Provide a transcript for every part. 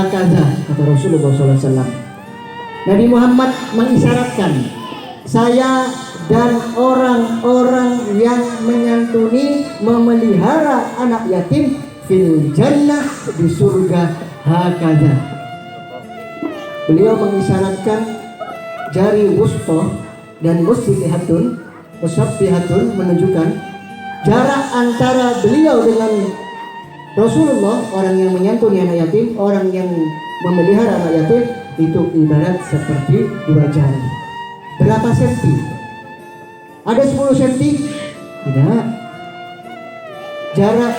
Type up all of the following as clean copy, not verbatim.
hakaza, kata Rasulullah SAW. Nabi Muhammad mengisyaratkan, saya dan orang-orang yang menyantuni, memelihara anak yatim fil jannah, di surga hakaza. Beliau mengisyaratkan jari wusta dan musabbihatun menunjukkan jarak antara beliau dengan Rasulullah, orang yang menyantuni anak yatim, orang yang memelihara anak yatim, itu ibarat seperti 2 jari. Berapa senti? Ada 10 senti? Tidak. Jarak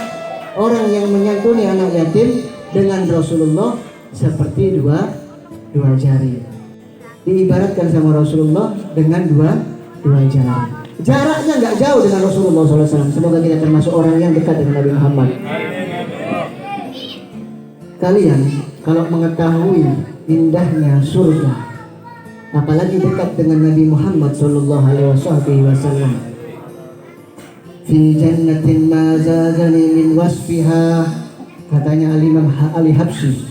orang yang menyantuni anak yatim dengan Rasulullah seperti dua jari. Diibaratkan sama Rasulullah dengan dua jari. Jaraknya nggak jauh dengan Rasulullah SAW. Semoga kita termasuk orang yang dekat dengan Nabi Muhammad. Kalian kalau mengetahui indahnya surga, apalagi dekat dengan Nabi Muhammad SAW, fi jannatin ma zazani min wasfiha, katanya Al-Imam Ali Habsyi,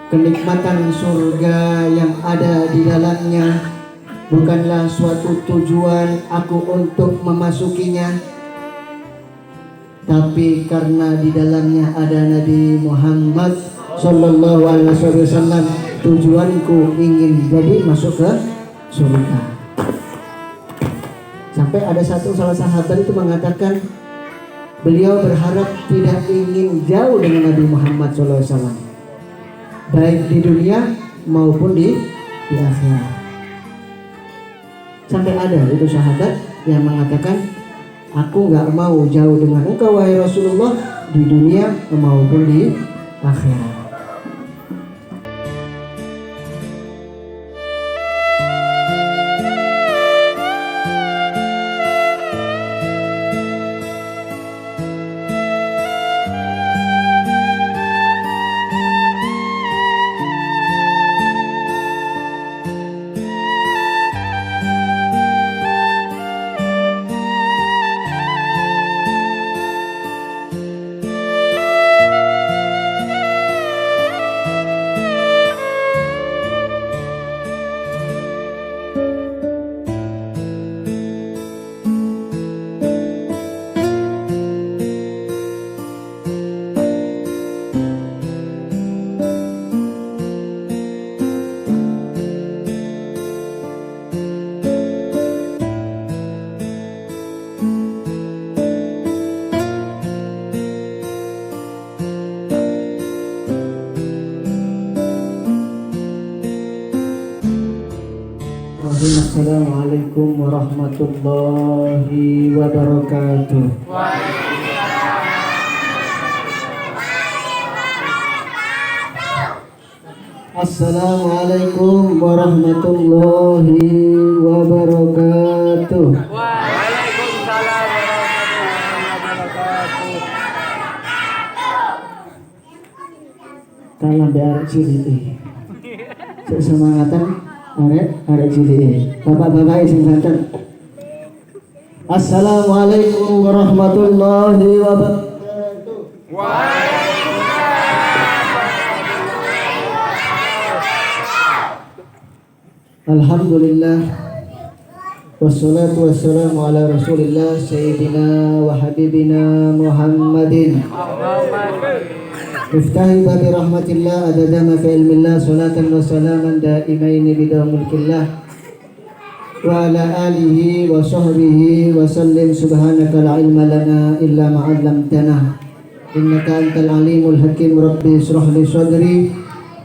kenikmatan surga yang ada di dalamnya bukanlah suatu tujuan aku untuk memasukinya, tapi karena di dalamnya ada Nabi Muhammad Sallallahu Alaihi Wasallam, tujuanku ingin jadi masuk ke surga. Sampai ada salah sahabat itu mengatakan, beliau berharap tidak ingin jauh dengan Nabi Muhammad SAW, baik di dunia maupun di akhirat. Sampai ada itu sahabat yang mengatakan, aku gak mau jauh dengan engkau wahai Rasulullah, di dunia maupun di akhirat. Assalamualaikum warahmatullahi wabarakatuh. Assalamualaikum warahmatullahi wabarakatuh. Waalaikumsalam warahmatullahi wabarakatuh. Kalau ada ciri sesemangatan ada ciri. Bapak-bapak sing santen. Assalamualaikum warahmatullahi wabarakatuh. Alhamdulillah, wassalatu wassalamu ala rasulillah sayyidina wa habibina Muhammadin Iftahi babi rahmatillah adada ma fi ilmillah, salatan wa salaman daimaini bidawam mulkillah wa ala alihi wa sahbihi wa sallim. Subhanaka la ilma lana illa ma 'allamtana innaka antal alimul hakim. Rabbi israh li sadri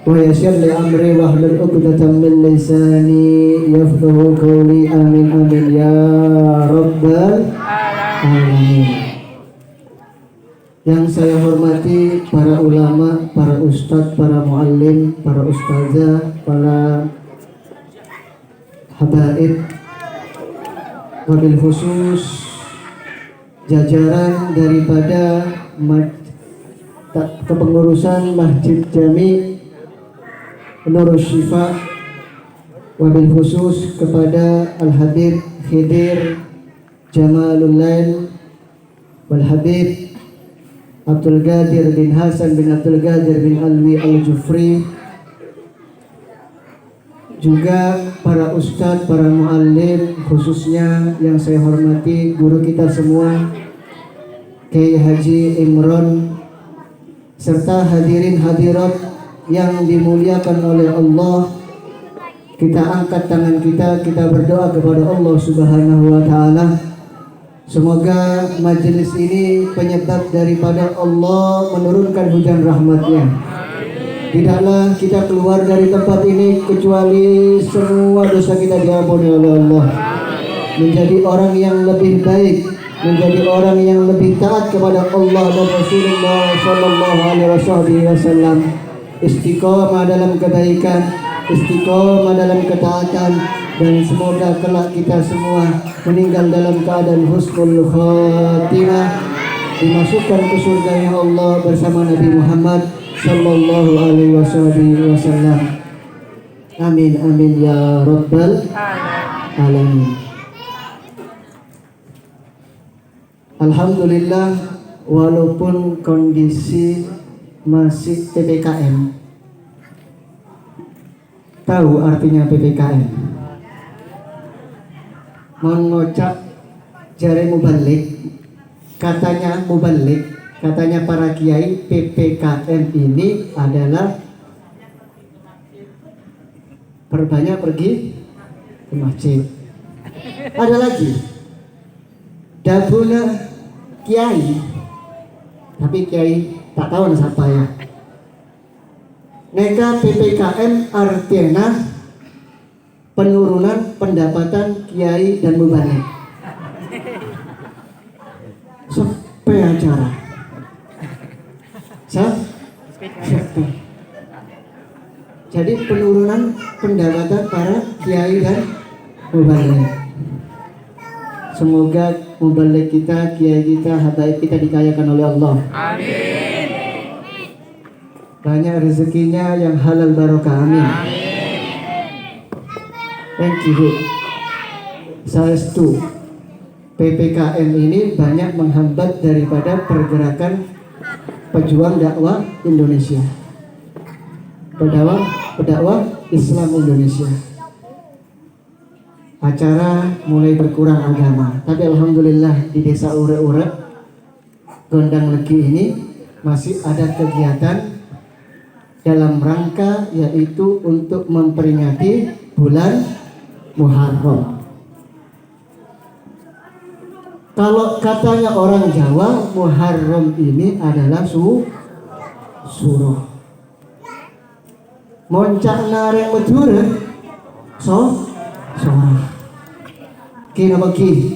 wa yassir li amri wahlul 'uqdatam min lisani yafqahu qawli. Amin amin ya rabbal alamin. Yang saya hormati para ulama, para ustadz, para muallim, para ustazah, para habaib, wabil khusus jajaran daripada kepengurusan Masjid Jami Nurus Syifa, wabil khusus kepada Al-Habib Khidir Jamalul Lail wal Habib Abdul Qadir bin Hasan bin Abdul Qadir bin Alwi Al-Jufri, juga para ustadz, para muallim, khususnya yang saya hormati guru kita semua, Kiai Haji Imron, serta hadirin hadirat yang dimuliakan oleh Allah. Kita angkat tangan kita berdoa kepada Allah Subhanahu wa taala. Semoga majelis ini penyebab daripada Allah menurunkan hujan rahmat-Nya. Tidaklah kita keluar dari tempat ini kecuali semua dosa kita diampuni oleh Allah. Menjadi orang yang lebih baik, menjadi orang yang lebih taat kepada Allah dan Rasulullah sallallahu alaihi wasallam. Istiqomah dalam kebaikan, istiqomah dalam ketaatan, dan semoga kelak kita semua meninggal dalam keadaan husnul khatimah, dimasukkan ke surga Allah bersama Nabi Muhammad sallallahu alaihi wasallam. Amin amin ya rabbal alamin. Alhamdulillah, walaupun kondisi masih PPKM. Tahu artinya PPKM? Mengocak jari mubalik, katanya mubalik, katanya para kiai, PPKM ini adalah perbanyak pergi ke masjid. Ada lagi dabuna kiai, tapi kiai tak tahu siapa ya. Neka PPKM artinya penurunan pendapatan kiai dan mubalik. Sampai acara. Sampai. Jadi penurunan pendapatan para kiai dan mubalik. Semoga mubalik kita, kiai kita, habaib kita dikayakan oleh Allah. Amin. Banyak rezekinya yang halal barokah. Amin. Thank you. Saestu PPKM ini banyak menghambat daripada pergerakan pejuang dakwah Indonesia, pedakwah Islam Indonesia. Acara mulai berkurang agama, tapi alhamdulillah di desa Ure-Ure Gondang Legi ini masih ada kegiatan dalam rangka yaitu untuk memperingati bulan Muharram. Kalau katanya orang Jawa, Muharram ini adalah suruh. Moncak narek medure sorah. Kira bagi.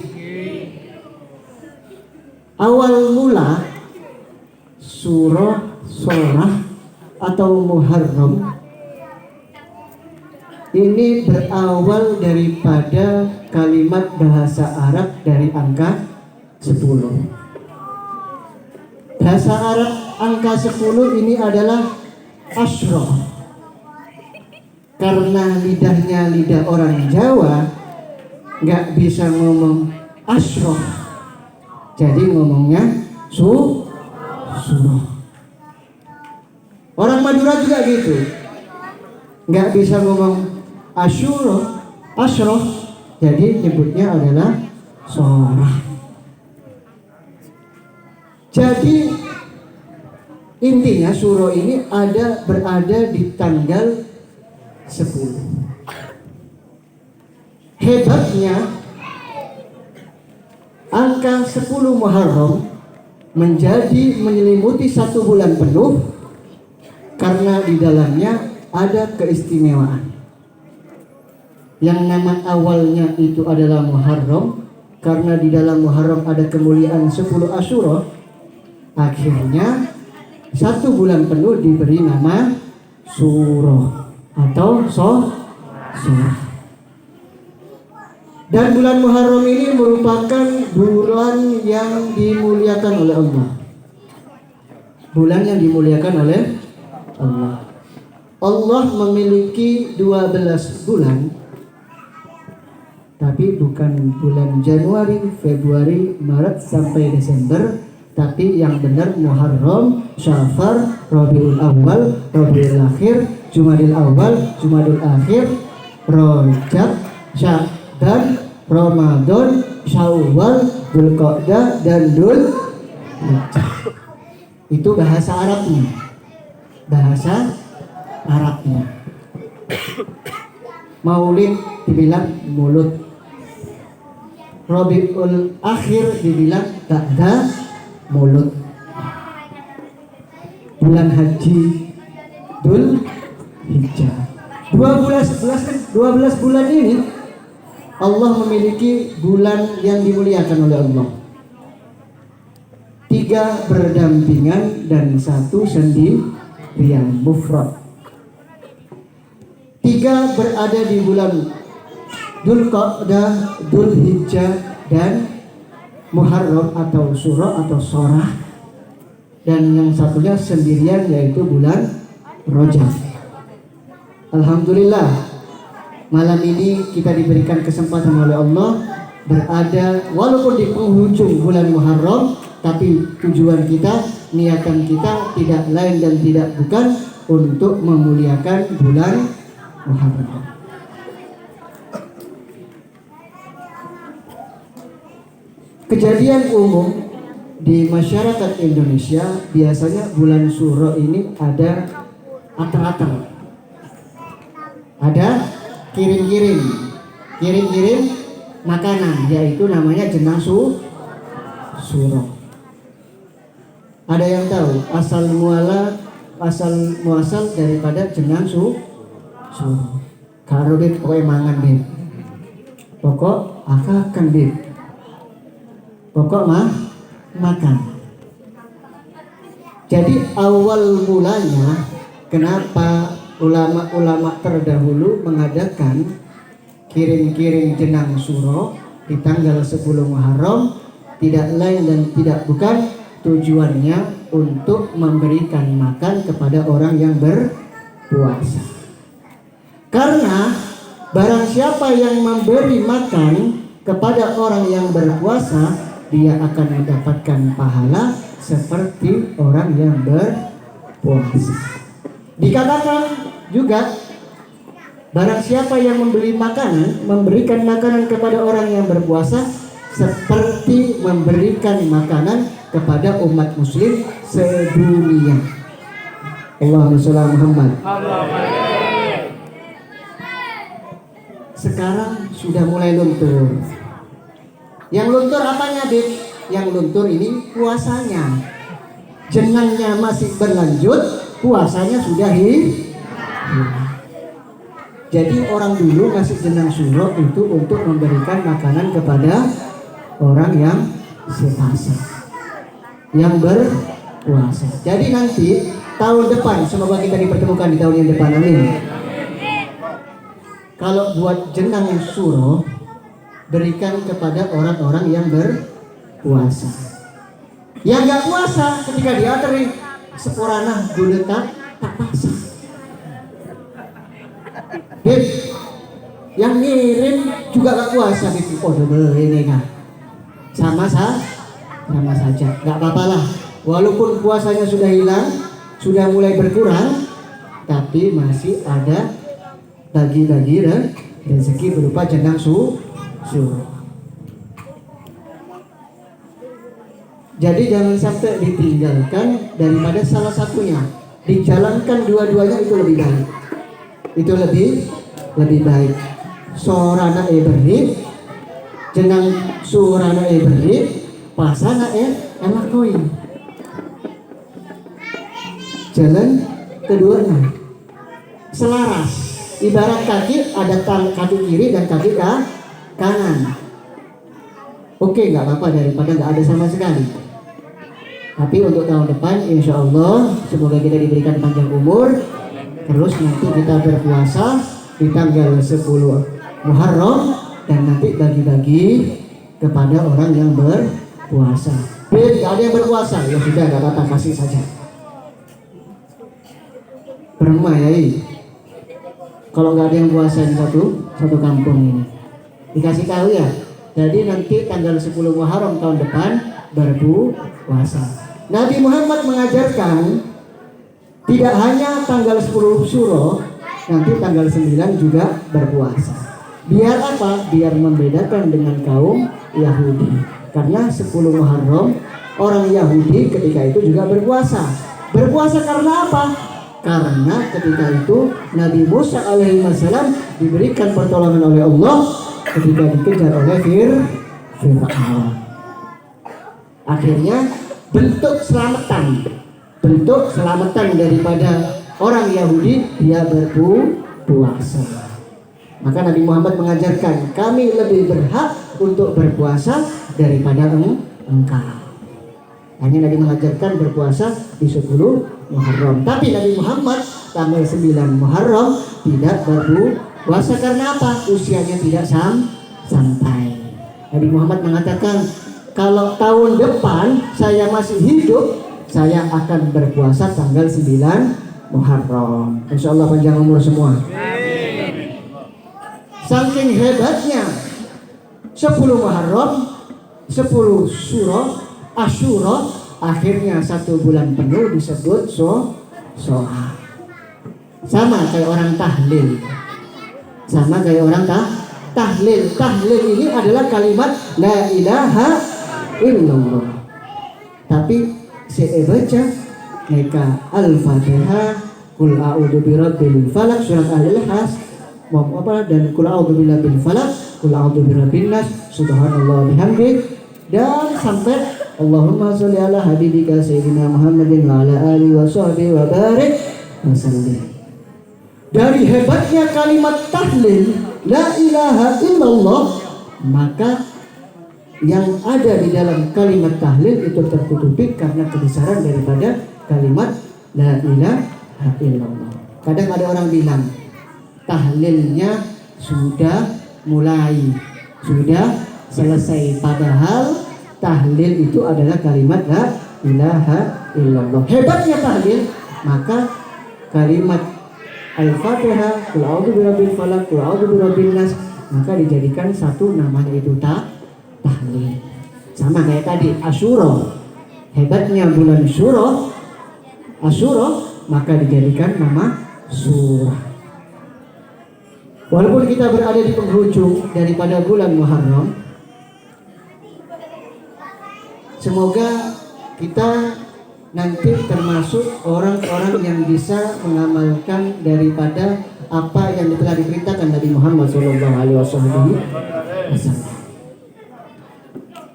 Awal mula sorah atau Muharram ini berawal daripada kalimat bahasa Arab dari angka 10. Bahasa Arab angka 10 ini adalah asyroh. Karena lidahnya lidah orang Jawa nggak bisa ngomong asyroh, jadi ngomongnya suruh. Orang Madura juga gitu, nggak bisa ngomong asyroh, jadi nyebutnya adalah sorah. Jadi intinya suro ini berada di tanggal 10. Hebatnya angka 10 Muharram menjadi menyelimuti 1 bulan penuh karena di dalamnya ada keistimewaan. Yang nama awalnya itu adalah Muharram, karena di dalam Muharram ada kemuliaan 10 Asyura. Akhirnya 1 bulan penuh diberi nama Suro atau Surah. Dan bulan Muharram ini merupakan bulan yang dimuliakan oleh Allah. Bulan yang dimuliakan oleh Allah. Allah memiliki 12 bulan, tapi bukan bulan Januari, Februari, Maret sampai Desember, Tapi yang benar Muharram, Syafar, Rabiul Awal, Rabiul Akhir, Jumadil Awal, Jumadil Akhir, Rajab, Sya'ban, Ramadan, Syawal, Dzulqa'dah dan Dzulhijjah. Itu bahasa Arabnya. Bahasa Arabnya. Maulid dibilang mulut. Rabiul Akhir dibilang ba'da mulut. Bulan haji Dzulhijjah. 12 bulan ini Allah memiliki bulan yang dimuliakan oleh Allah. 3 berdampingan dan 1 sendirian, mufrad. 3 berada di bulan Dzulqa'dah, Dzulhijjah dan Muharram atau Surah atau Sorah. Dan yang satunya sendirian yaitu bulan Rajab. Alhamdulillah, malam ini kita diberikan kesempatan oleh Allah berada walaupun di penghujung bulan Muharram, tapi tujuan kita, niatan kita tidak lain dan tidak bukan untuk memuliakan bulan Muharram. Kejadian umum di masyarakat Indonesia biasanya bulan Suro ini ada atar-atar, ada kirim-kirim makanan, yaitu namanya jenang Suro. Ada yang tahu asal muasal daripada jenang Suro? Karo dit kowe mangan dit, pokok akan dit, pokok makan. Jadi awal mulanya kenapa ulama-ulama terdahulu mengadakan kirim-kirim jenang Suro di tanggal 10 Muharram, tidak lain dan tidak bukan tujuannya untuk memberikan makan kepada orang yang berpuasa. Karena barang siapa yang memberi makan kepada orang yang berpuasa, dia akan mendapatkan pahala seperti orang yang berpuasa. Dikatakan juga, barang siapa yang memberi makanan, memberikan makanan kepada orang yang berpuasa, seperti memberikan makanan kepada umat muslim sedunia. Allahumma sholli ala Muhammad. Sekarang sudah mulai luntur. Yang luntur apanya, Bib? Yang luntur ini puasanya. Jenangnya masih berlanjut, puasanya sudah hilang. Jadi orang dulu ngasih jenang Suro itu untuk memberikan makanan kepada orang yang puasa, yang berpuasa. Jadi nanti tahun depan, semoga kita dipertemukan di tahun yang depan, amin. Kalau buat jenang Suro, berikan kepada orang-orang yang berpuasa. Yang gak puasa ketika diateri seorang guletak tak paksa. Bib, yang ngirim juga gak puasa, Bib. Oh, ini kan sama saja. Gak apa-apa lah. Walaupun puasanya sudah hilang, sudah mulai berkurang, tapi masih ada bagi-bagi rezeki berupa jenang Suro. Jadi jangan sampai ditinggalkan daripada salah satunya. Dijalankan dua-duanya itu lebih baik. Itu lebih baik. Sorana berit, jenang surana berit, pasana elakoi. Jalan keduanya selaras. Ibarat kaki, ada kaki kiri dan kaki kanan. Oke, nggak apa-apa daripada nggak ada sama sekali. Tapi untuk tahun depan, insya Allah, semoga kita diberikan panjang umur. Terus nanti kita berpuasa di tanggal 10 Muharram dan nanti bagi-bagi kepada orang yang berpuasa. Biar nggak ada yang berpuasa, ya sudah, nggak apa-apa, kasih saja. Perma ya. Kalau nggak ada yang puasa di satu kampung ini, dikasih tahu ya. Jadi nanti tanggal 10 Muharram tahun depan berpuasa. Nabi Muhammad mengajarkan tidak hanya tanggal 10 Syuro, nanti tanggal 9 juga berpuasa. Biar apa? Biar membedakan dengan kaum Yahudi. Karena 10 Muharram orang Yahudi ketika itu juga berpuasa. Berpuasa karena apa? Karena ketika itu Nabi Musa alaihissalam diberikan pertolongan oleh Allah ketika dikejar oleh Fir'aun. Akhirnya bentuk selamatan daripada orang Yahudi dia berpuasa. Maka Nabi Muhammad mengajarkan kami lebih berhak untuk berpuasa daripada engkau. Hanya Nabi mengajarkan berpuasa di 10 Muharram. Tapi Nabi Muhammad tanggal 9 Muharram tidak berpuasa karena apa? Usianya tidak sampai. Nabi Muhammad mengatakan kalau tahun depan saya masih hidup, saya akan berpuasa tanggal 9 Muharram. Insya Allah panjang umur semua. Saking hebatnya 10 Muharram, 10 Syuro, Asyura, akhirnya 1 bulan penuh disebut Shoah. Sama kayak orang tahlil. Tahlil. Tahlil ini adalah kalimat la ilaha illallah. Tapi saya baca mereka Al-Fatihah, Qul a'udzu birabbil falaq, surat Al-Ikhlas, dan Qul a'udzu birabbil falaq, Qul a'udzu birabbin nas, subhanallah bihamdi, dan sampai Allahumma sholli ala habibika sayyidina Muhammadin wa ala alihi wa sahbihi wa barik wa sallim. Dari hebatnya kalimat tahlil la ilaha illallah, maka yang ada di dalam kalimat tahlil itu tertutupi karena kebesaran daripada kalimat la ilaha illallah. Kadang ada orang bilang tahlilnya sudah mulai, sudah selesai, padahal tahlil itu adalah kalimat la ilaha illallah. Hebatnya tahlil, maka kalimat Al-Fatihah, Qul a'udzu birabbil falaq, Qul a'udzu birabbin nas, maka dijadikan satu namanya itu tahlil. Sama kayak tadi Asyura. Hebatnya bulan Asyura, maka dijadikan nama surah. Walaupun kita berada di penghujung daripada bulan Muharram, semoga kita nanti termasuk orang-orang yang bisa mengamalkan daripada apa yang telah diperintahkan Nabi Muhammad SAW.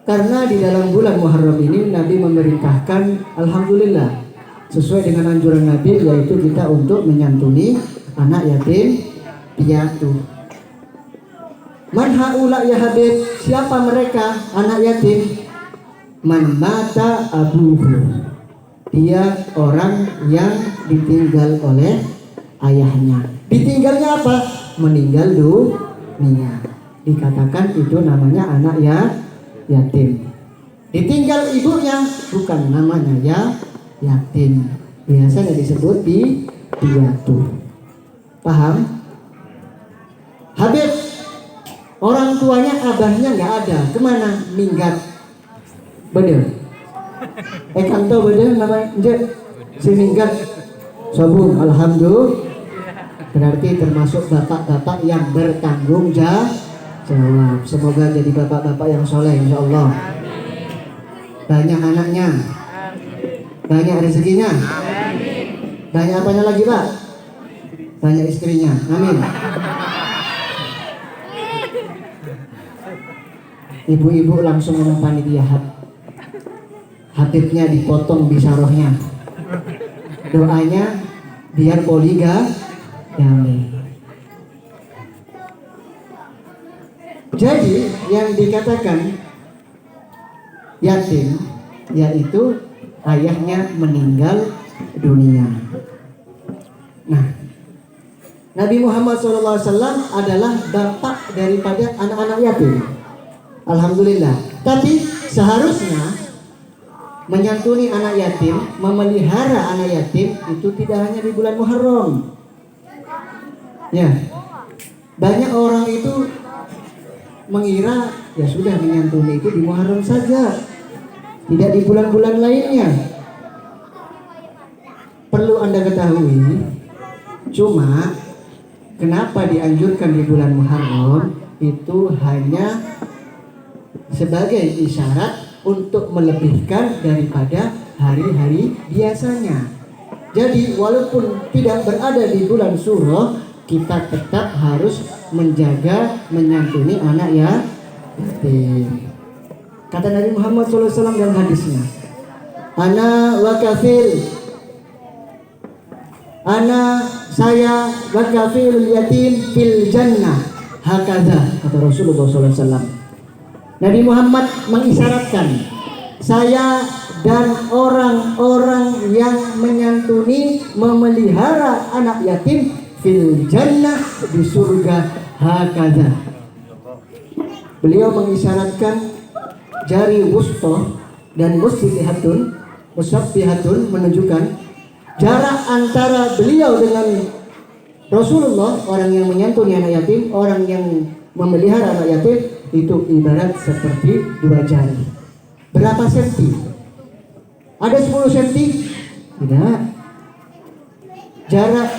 Karena di dalam bulan Muharram ini Nabi memerintahkan, alhamdulillah, sesuai dengan anjuran Nabi, yaitu kita untuk menyantuni anak yatim piatu. Man haula ya Habib, siapa mereka anak yatim? Man mata abuhu, dia orang yang ditinggal oleh ayahnya. Ditinggalnya apa? Meninggal dunia. Dikatakan itu namanya anak yatim. Ditinggal ibunya, bukan namanya yatim. Biasanya disebut piatu. Paham? Habib, orang tuanya abahnya nggak ada, kemana? Minggat. Bener. Kanto bener namanya, si minggat. Sabun, alhamdulillah. Berarti termasuk bapak-bapak yang bertanggung jawab. Semoga jadi bapak-bapak yang soleh, insya Allah. Banyak anaknya, banyak rezekinya, banyak apanya lagi Pak? Banyak istrinya, amin. Ibu-ibu langsung ngomong panitia, Habibnya dipotong bisarohnya. Doanya biar poligami. Jadi yang dikatakan yatim yaitu ayahnya meninggal dunia. Nah, Nabi Muhammad SAW adalah bapak daripada anak-anak yatim. Alhamdulillah. Tapi seharusnya menyantuni anak yatim, memelihara anak yatim itu tidak hanya di bulan Muharram. Ya, banyak orang itu mengira ya sudah menyantuni itu di Muharram saja. tidak di bulan-bulan lainnya. Perlu Anda ketahui, cuma kenapa dianjurkan di bulan Muharram itu hanya sebagai isyarat untuk melebihkan daripada hari-hari biasanya. Jadi walaupun tidak berada di bulan Suro, kita tetap harus menjaga, menyantuni anak yatim. Kata Nabi Muhammad SAW dalam hadisnya, Ana saya wakafil yatim fil jannah hakaza, kata Rasulullah SAW. Nabi Muhammad mengisyaratkan, saya dan orang-orang yang menyantuni, memelihara anak yatim fil jannah, di surga hakaza. Beliau mengisyaratkan jari wusta dan musabbihatun menunjukkan jarak antara beliau dengan Rasulullah, orang yang menyantuni anak yatim, orang yang memelihara anak yatim, itu ibarat seperti dua jari. Berapa senti? Ada 10 senti? Tidak. Jarak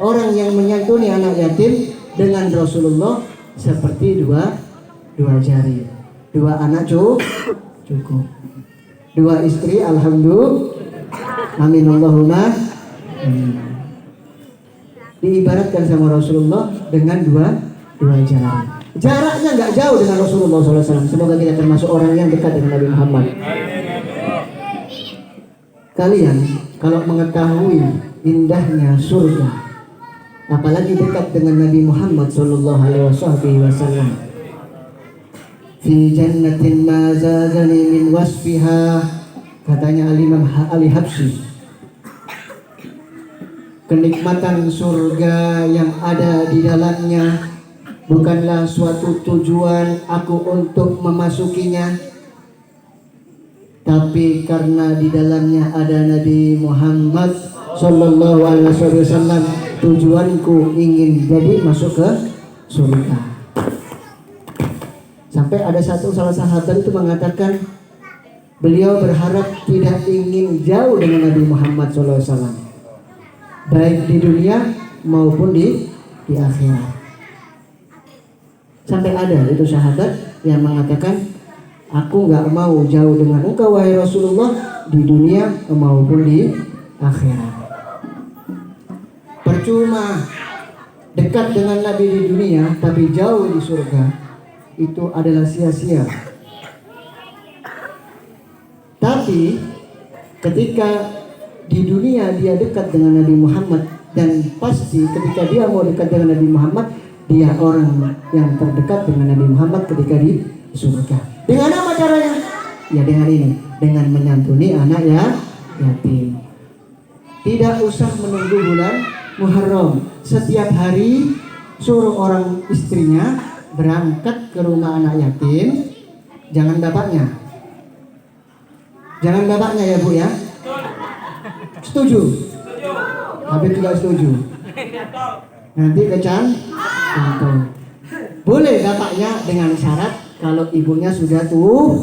orang yang menyantuni anak yatim dengan Rasulullah seperti dua jari. 2 anak cukup. 2 istri, alhamdulillah. Amin Allahumma. Diibaratkan sama Rasulullah dengan dua jari. Jaraknya nggak jauh dengan Rasulullah SAW. Semoga kita termasuk orang yang dekat dengan Nabi Muhammad. Kalian kalau mengetahui indahnya surga, apalagi dekat dengan Nabi Muhammad SAW, fi jannatin ma zagani min wasfiha, katanya Al-Imam Ali Habsyi, kenikmatan surga yang ada di dalamnya bukanlah suatu tujuan aku untuk memasukinya, tapi karena di dalamnya ada Nabi Muhammad Sallallahu Alaihi Wasallam, tujuanku ingin jadi masuk ke surga. Sampai ada salah sahabat itu mengatakan beliau berharap tidak ingin jauh dengan Nabi Muhammad SAW, baik di dunia maupun di akhirat. Sampai ada itu sahabat yang mengatakan, aku nggak mau jauh dengan engkau wahai Rasulullah, di dunia maupun di akhirat. Percuma dekat dengan Nabi di dunia tapi jauh di surga, itu adalah sia-sia. Tapi ketika di dunia dia dekat dengan Nabi Muhammad, dan pasti ketika dia mau dekat dengan Nabi Muhammad, dia orang yang terdekat dengan Nabi Muhammad ketika di surga. Dengan apa caranya? Ya dengan ini, dengan menyantuni anak yatim. Tidak usah menunggu bulan Muharram. Setiap hari suruh orang istrinya berangkat ke rumah anak yatim. Jangan bapaknya. Jangan bapaknya ya Bu ya. Setuju? Habib tidak setuju. Nanti kecantum. Boleh bapaknya dengan syarat kalau ibunya sudah tua.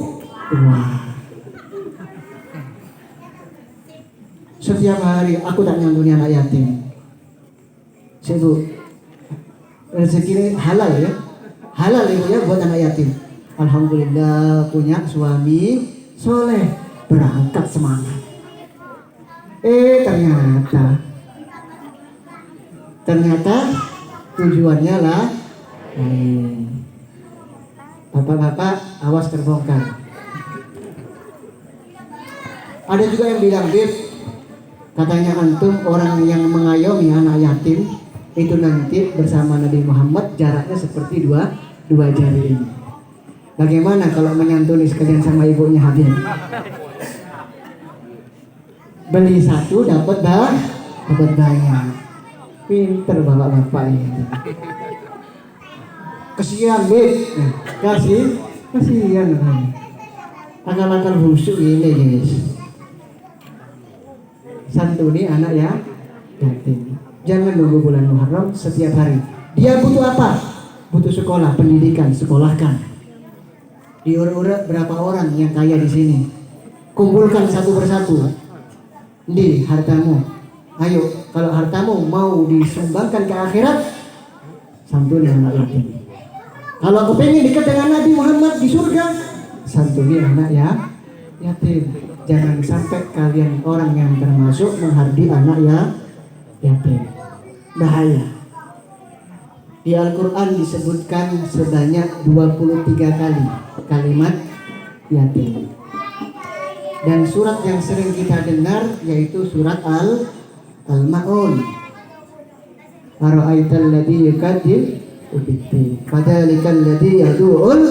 Setiap hari aku tak nyantuni anak yatim. Ibu, rezeki ini halal ya. Halal ibu ya buat anak yatim. Alhamdulillah punya suami soleh, berangkat semangat. Ternyata tujuannya lah bapak-bapak awas terbongkar. Ada juga yang bilang, Bib, katanya antum orang yang mengayomi anak yatim itu nanti bersama Nabi Muhammad jaraknya seperti dua jari ini. Bagaimana kalau menyantuni sekalian sama ibunya Habib? Beli satu dapat banyak. Pinter bapak-bapak ini. Kasihan Bib, kasihan. Akal-akal busuk ini guys. Santuni anak yatim. Jangan nunggu bulan Muharram, setiap hari. Dia butuh apa? Butuh sekolah, pendidikan, sekolahkan. Diurut-urut berapa orang yang kaya di sini? kumpulkan satu persatu. Di hartamu. Ayo, kalau hartamu mau disumbangkan ke akhirat, santuni anak yatim. Kalau aku pengen dekat dengan Nabi Muhammad di surga, santuni anak yatim. Jangan sampai kalian orang yang termasuk menghardi anak yatim. Bahaya. Di Al-Quran disebutkan sebanyak 23 kali kalimat yatim. Dan surat yang sering kita dengar yaitu surat Al-Ma'un. Ara'aital ladzi yukadzib biddin, fadzalikal ladzi yad'ul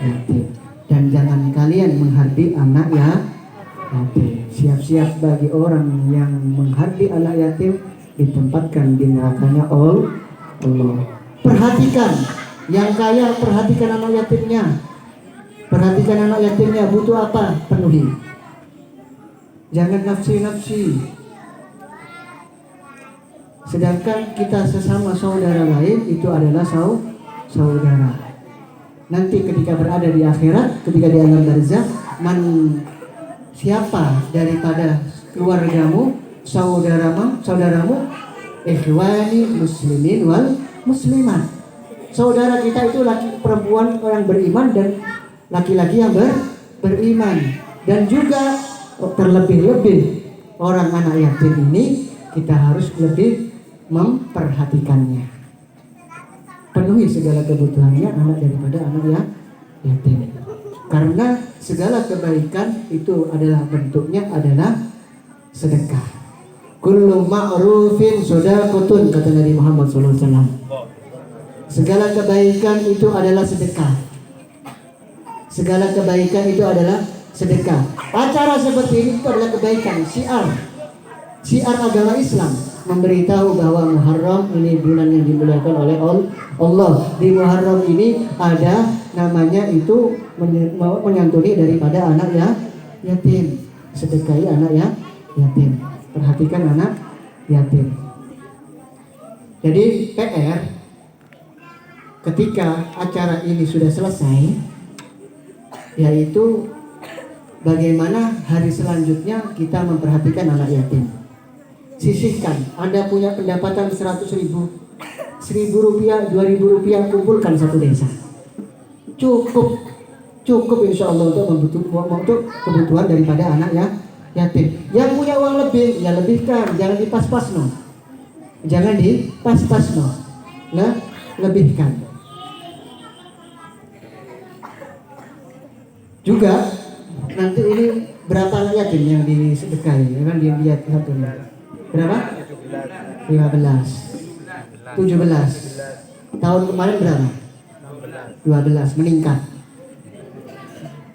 yatim. Dan jangan kalian menghardi anak yatim. Siap-siap bagi orang yang menghardi anak yatim, ditempatkan di nerakanya Allah. Perhatikan yang kaya, perhatikan anak yatimnya. Perhatikan anak yatimnya butuh apa, penuhi. Jangan nafsi-nafsi. Sedangkan kita sesama saudara lain itu adalah saudara. Nanti ketika berada di akhirat, ketika di alam barzakh, siapa daripada keluargamu, saudaramu, ikhwani muslimin wal muslimat. Saudara kita itu laki perempuan yang beriman dan laki-laki yang beriman. Dan juga terlebih-lebih orang anak yatim ini kita harus lebih memperhatikannya. Penuhi segala kebutuhannya anak daripada anak yatim. Karena segala kebaikan itu adalah bentuknya adalah sedekah. Kullu ma'rufin shadaqatun, kata Nabi Muhammad SAW. Segala kebaikan itu adalah sedekah. Segala kebaikan itu adalah sedekah. Acara seperti ini itu adalah kebaikan, syiar agama Islam, memberitahu bahwa Muharram ini bulan yang dimuliakan oleh Allah. Di Muharram ini ada namanya itu menyantuni daripada anak yatim, sedekahi anak yatim, perhatikan anak yatim. Jadi PR ketika acara ini sudah selesai, yaitu bagaimana hari selanjutnya kita memperhatikan anak yatim. Sisihkan, Anda punya pendapatan 100.000, 1.000 rupiah, 2.000 rupiah, kumpulkan satu desa. Cukup insya Allah untuk kebutuhan daripada anak yatim. Yang punya uang lebih, ya lebihkan, jangan dipas-pas no. Jangan dipas-pas no. Nah, lebihkan. Juga nanti ini berapa anak yatim yang disedekahi, ya kan dia lihat satu berapa? 15, 17. Tahun kemarin berapa? 12, meningkat.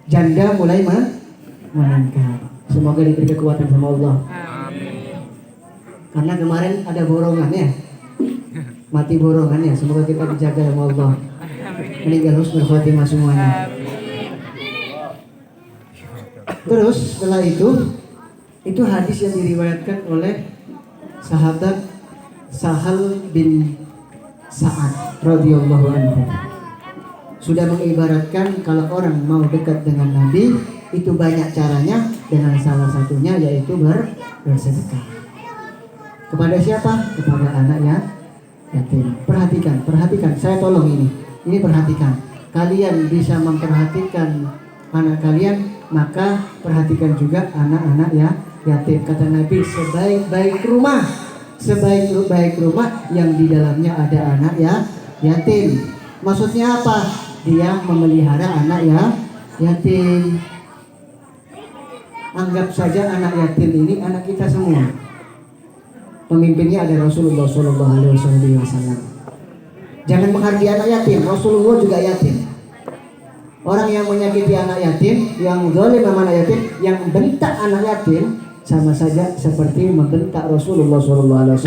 Janda mulai meningkat. Semoga diberi kekuatan sama Allah. Karena kemarin ada borongannya, mati borongannya. Semoga kita dijaga sama Allah. Meninggal husnul khotimah semuanya. Terus setelah itu hadis yang diriwayatkan oleh sahabat Sahal bin Sa'ad radhiyallahu anhu. Sudah mengibaratkan kalau orang mau dekat dengan Nabi itu banyak caranya, dengan salah satunya yaitu bersedekah. Kepada siapa? Kepada anak yatim. Perhatikan. Saya tolong ini perhatikan. Kalian bisa memperhatikan anak kalian, maka perhatikan juga anak-anak yatim. Kata Nabi, sebaik-baik rumah yang di dalamnya ada anak yatim. Maksudnya apa? Dia memelihara anak yatim. Anggap saja anak yatim ini anak kita semua. Pemimpinnya ada Rasulullah SAW. Jangan menghargai anak yatim. Rasulullah juga yatim. Orang yang menyakiti anak yatim, yang zalim sama anak yatim, yang bentak anak yatim, sama saja seperti membentak Rasulullah SAW.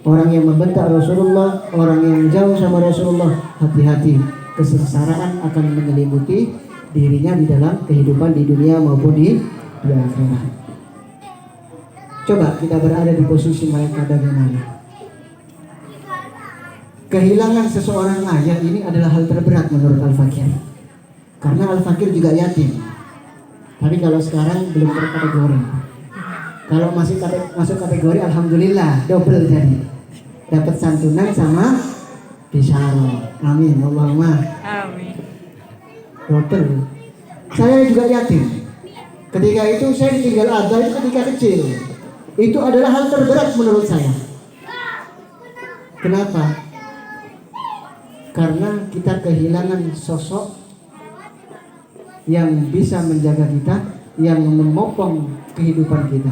Orang yang membentak Rasulullah, orang yang jauh sama Rasulullah, hati-hati, kesengsaraan akan menyelimuti dirinya di dalam kehidupan di dunia maupun di akhirat. Coba kita berada di posisi mereka bagaimana? Kehilangan seseorang ayah ini adalah hal terberat menurut Al-Fakir. Karena Al-Fakir juga yatim. Tapi kalau sekarang belum terkategori. Kalau masih masuk kategori, alhamdulillah double jadi. Dapat santunan sama bisyarah. Amin. Allahumma Amin. double. Saya juga yakin. Ketika itu saya ditinggal ada itu ketika kecil. Itu adalah hal terberat menurut saya. Kenapa? Karena kita kehilangan sosok yang bisa menjaga kita, yang memopong kehidupan kita.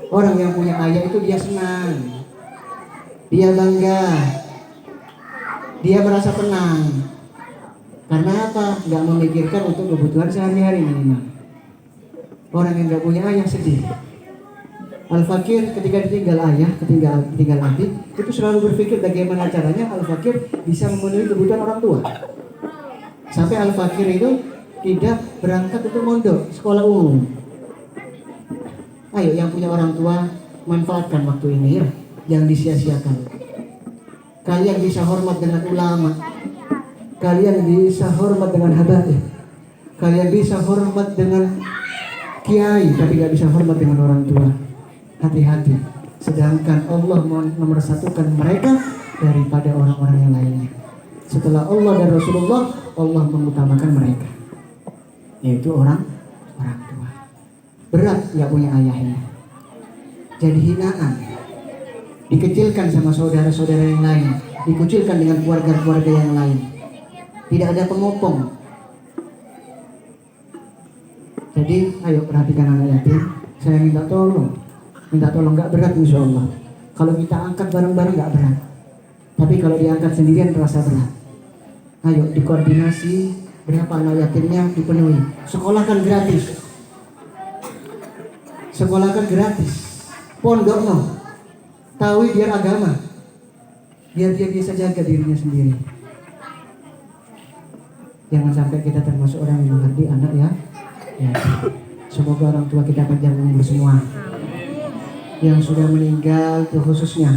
Orang yang punya ayah itu dia senang, dia bangga, dia merasa tenang. Karena apa? Gak memikirkan untuk kebutuhan sehari-hari minimal. Orang yang gak punya ayah sedih. Al-Fakir ketika ditinggal ayah, ketinggal adik, itu selalu berpikir bagaimana caranya Al-Fakir bisa memenuhi kebutuhan orang tua. Sampai Al-Fakir itu tidak berangkat untuk mondok sekolah umum. Ayo yang punya orang tua, manfaatkan waktu ini ya, jangan disia-siakan. Kalian bisa hormat dengan ulama, kalian bisa hormat dengan habaib, kalian bisa hormat dengan kiai, tapi gak bisa hormat dengan orang tua. Hati-hati. Sedangkan Allah nomor satukan mereka daripada orang-orang yang lainnya. Setelah Allah dan Rasulullah, Allah mengutamakan mereka, yaitu orang tua. Berat gak punya ayahnya, jadi hinaan, dikecilkan sama saudara-saudara yang lain, dikucilkan dengan keluarga-keluarga yang lain, tidak ada pemopong. Jadi ayo perhatikan anak yatim. Saya minta tolong gak berat insya Allah. Kalau kita angkat bareng-bareng gak berat, tapi kalau diangkat sendirian terasa berat. Ayo dikoordinasi, berapa anak yatimnya dipenuhi. Sekolahkan gratis, pondok no, tahu biar agama, biar dia bisa jaga dirinya sendiri. Jangan sampai kita termasuk orang yang mengerti anak ya. Semoga orang tua kita panjang umur semua. Yang sudah meninggal khususnya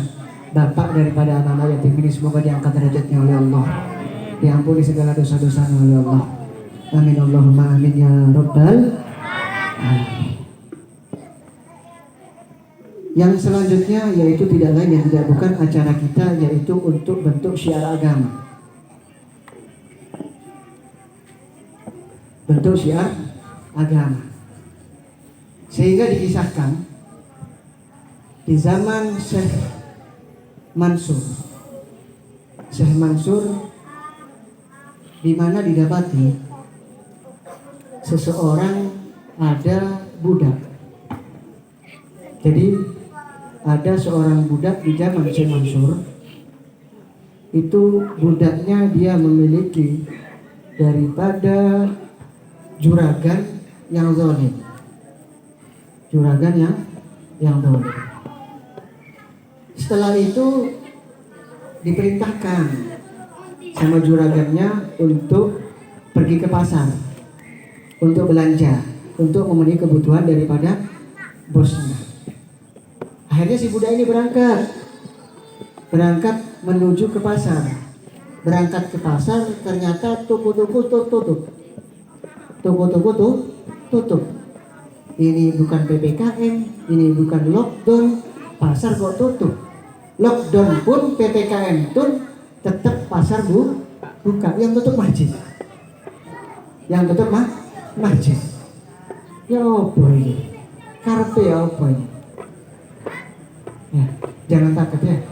bapak daripada anak-anak yatim ini, semoga diangkat derajatnya oleh Allah, diampuni segala dosa-dosanya oleh Allah. Amin Allahumma amin ya rabbal alamin. Yang selanjutnya yaitu tidak lain dan tidak bukan acara kita, yaitu untuk bentuk syiar agama. Bentuk syiar agama. Sehingga dikisahkan di zaman Syekh Mansur di mana didapati seseorang ada budak. Jadi ada seorang budak di zaman Syekh Mansur. Itu budaknya dia memiliki daripada juragan yang zalim. Juragan yang zalim. Setelah itu diperintahkan sama juragannya untuk pergi ke pasar, untuk belanja, untuk memenuhi kebutuhan daripada bosnya. Akhirnya si budak ini berangkat menuju ke pasar. Berangkat ke pasar, ternyata toko-toko tutup. Toko-toko tutup. Ini bukan PPKM, ini bukan lockdown, pasar kok tutup. Lockdown pun, PPKM pun tetap pasar buka. Yang tutup masjid. Masjid. Ya apa ini? Karpe ya apa ini? Ya, jangan takut ya.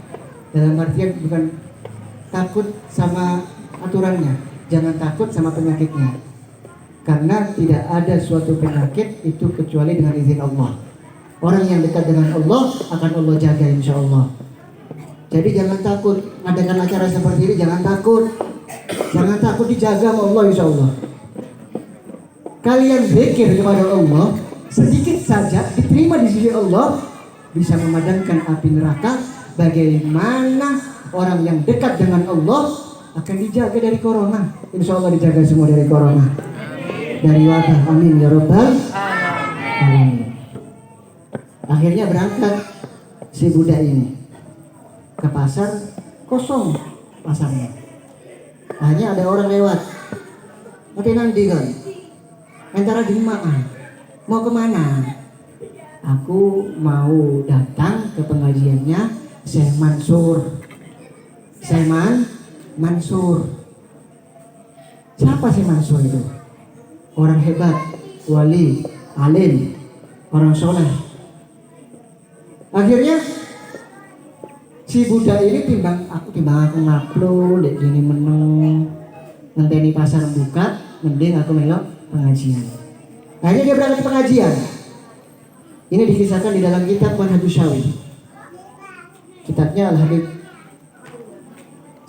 Dalam artian bukan takut sama aturannya, jangan takut sama penyakitnya. Karena tidak ada suatu penyakit itu kecuali dengan izin Allah. Orang yang dekat dengan Allah akan Allah jaga insya Allah. Jadi jangan takut adakan acara seperti ini, jangan takut dijaga sama Allah insya Allah. Kalian zikir kepada Allah sedikit saja diterima di sisi Allah, bisa memadamkan api neraka. Bagaimana orang yang dekat dengan Allah akan dijaga dari corona. Insya Allah dijaga semua dari corona, dari wabah. Amin ya rabbal alamin. Akhirnya berangkat si budak ini ke pasar, kosong pasarnya. Hanya ada orang lewat. Tapi nanti kan antara jemaah. Mau kemana? Aku mau datang ke pengajiannya Syekh Mansur. Syekh Mansur. Siapa Syekh Mansur itu? Orang hebat, wali, alim, orang soleh. Akhirnya si budak ini timbang aku ngupload dek gini meneng ngenteni pasar buka, mending aku melok pengajian. Akhirnya dia berangkat ke pengajian. Ini dikisahkan di dalam kitab Manhajus Syawi. Kitabnya Al-Habib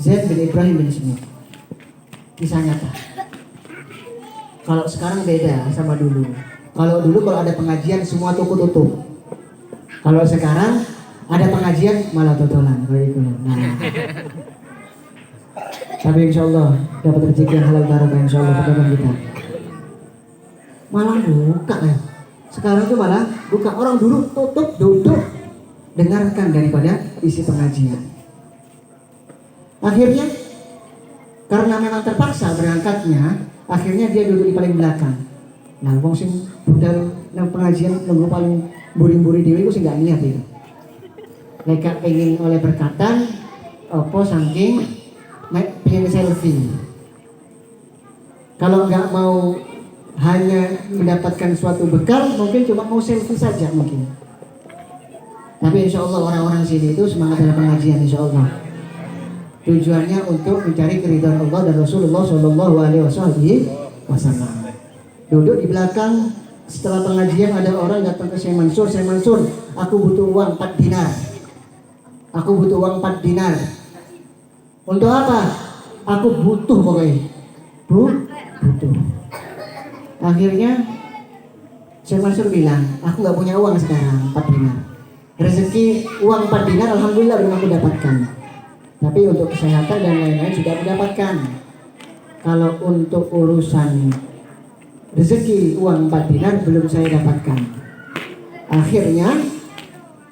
Zaid bin Ibrahim bin Smith. Kisah nyata. Kalau sekarang beda sama dulu. Kalau dulu kalau ada pengajian semua toko tutup. Kalau sekarang ada pengajian malah totolan kayak gitu. Nah. Tapi insya Allah dapat rezeki yang halal barokah insya Allah pedagang kita. Malah buka ya. Sekarang tuh malah buka, orang dulu tutup duduk dengarkan daripada isi pengajian. Akhirnya karena memang terpaksa berangkatnya, akhirnya dia duduk di paling belakang. Nah, wong sing budal nang pengajian nunggu paling buri-buri dhewe iku sing gak niat itu. Lek pengen oleh berkatan apa saking pengen selfie. Kalau nggak mau hanya mendapatkan suatu bekal, mungkin cuma mau selfie saja mungkin. Tapi insya Allah orang-orang sini itu semangat dalam pengajian insya Allah. Tujuannya untuk mencari keridhaan Allah dan Rasulullah Shallallahu Alaihi Wasallam. Duduk di belakang, setelah pengajian ada orang datang ke Syekh Mansur, aku butuh uang 4 dinar. Aku butuh uang 4 dinar. Untuk apa? Aku butuh pokoknya. Butuh. Akhirnya Syekh Mansur bilang, aku nggak punya uang sekarang 4 dinar. Rezeki uang 4 dinar alhamdulillah belum aku dapatkan. Tapi untuk kesehatan dan lain-lain sudah mendapatkan. Kalau untuk urusan rezeki uang 4 dinar belum saya dapatkan. Akhirnya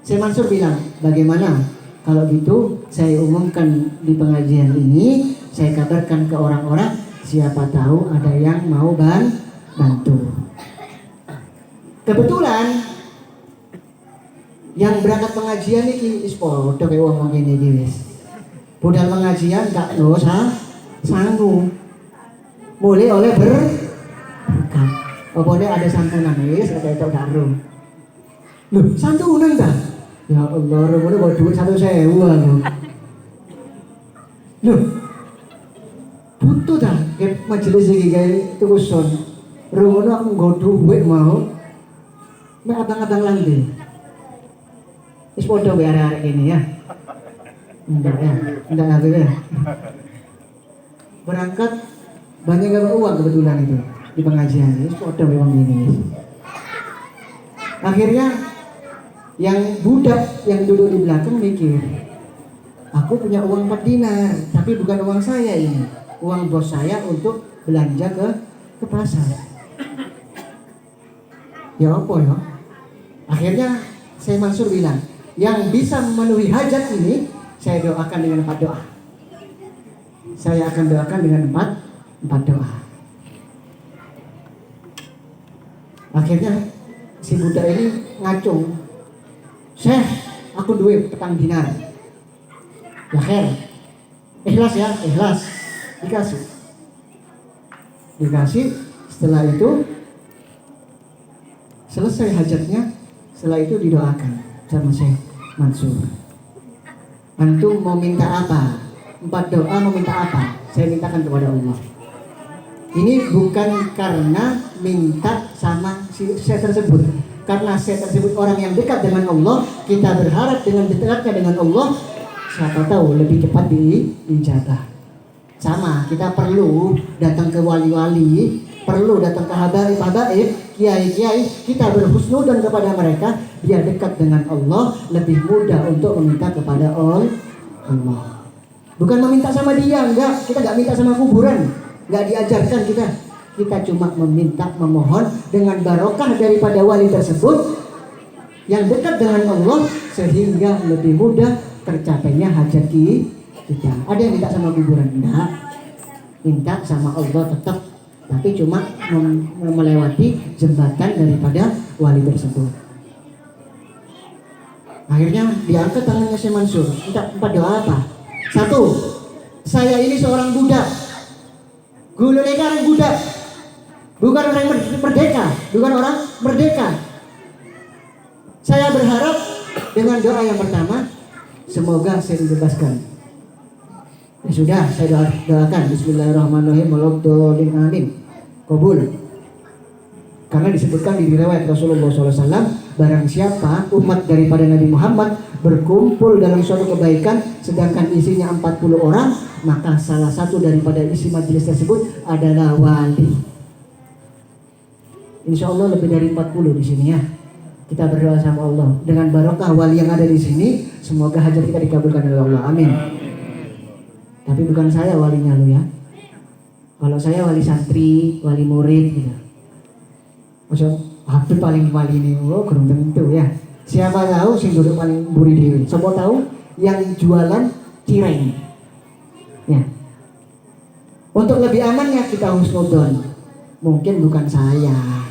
Syekh Mansur bilang, bagaimana kalau gitu saya umumkan di pengajian ini, saya kabarkan ke orang-orang, siapa tahu ada yang mau bantu. Kebetulan yang berangkat pengajian ini podo kayak wong ngene iki wis. Budal pengajian gak dosa sanggup. Mulai oleh berkat. Pokoknya ada santunan wis kata itu karo. Loh, santunan ta? Ya Allah, rumune kok duit 1.000 lho. Loh. Butuh ta kayak majelis iki kayak tukuson. Rumune aku nggo duit mau. Mek abang-abang lande. Wis padha wae arek-arek ini ya. Enggak ya. Berangkat banyak gak uang kebetulan itu di pengajian. Wis padha memang ini. Akhirnya yang budak yang duduk di belakang mikir, aku punya uang 4 dinar, tapi bukan uang saya ini. Uang bos saya untuk belanja ke pasar. Ya apa ya? Akhirnya Syekh Mansur bilang, yang bisa memenuhi hajat ini saya doakan dengan 4 doa. Saya akan doakan dengan 4 doa. Akhirnya si budak ini ngacung, Syekh, aku duit 4 dinar. Ya khair, ikhlas ya, ikhlas. Dikasih. Setelah itu selesai hajatnya. Setelah itu didoakan sama Syekh Mansur. Antum mau minta apa? 4 doa mau minta apa? Saya mintakan kepada Allah. Ini bukan karena minta sama si Syekh tersebut. Karena Syekh tersebut orang yang dekat dengan Allah, kita berharap dengan dekatnya dengan Allah, siapa tahu lebih cepat diijabah. Sama, kita perlu datang ke wali-wali, perlu datang ke habaib-habaib, kiai-kiai, kita berhusnudzon kepada mereka biar dekat dengan Allah, lebih mudah untuk meminta kepada Allah. Bukan meminta sama dia, enggak, kita enggak minta sama kuburan, enggak diajarkan kita. Kita cuma meminta, memohon dengan barokah daripada wali tersebut yang dekat dengan Allah sehingga lebih mudah tercapainya hajat kita. Ada yang minta sama kuburan? Enggak. Minta sama Allah tetap tapi cuma melewati jembatan daripada wali tersebut. Akhirnya diangkat tangannya Syekh Mansur. Minta doa apa? Satu, saya ini seorang budak. Guru mereka orang budak, bukan orang merdeka, bukan orang merdeka. Saya berharap dengan doa yang pertama, semoga saya dibebaskan. Ya sudah, saya doakan Bismillahirrahmanirrahim. Walhamdulillah, amin. Kabul. Karena disebutkan di riwayat Rasulullah SAW, barang siapa umat daripada Nabi Muhammad berkumpul dalam suatu kebaikan sedangkan isinya 40 orang, maka salah satu daripada isi majelis tersebut adalah wali. Insya Allah lebih dari 40 di sini ya. Kita berdoa sama Allah dengan barokah wali yang ada di sini, semoga hajat kita dikabulkan oleh Allah. Amin. Tapi bukan saya walinya lu ya. Kalau saya wali santri, wali murid gitu. Maksud Habib paling wali ini, kurang tentu ya. Siapa tahu sing duduk paling buri dewi. Siapa tahu yang jualan cireng. Ya. Untuk lebih amannya kita husnudon. Mungkin bukan saya,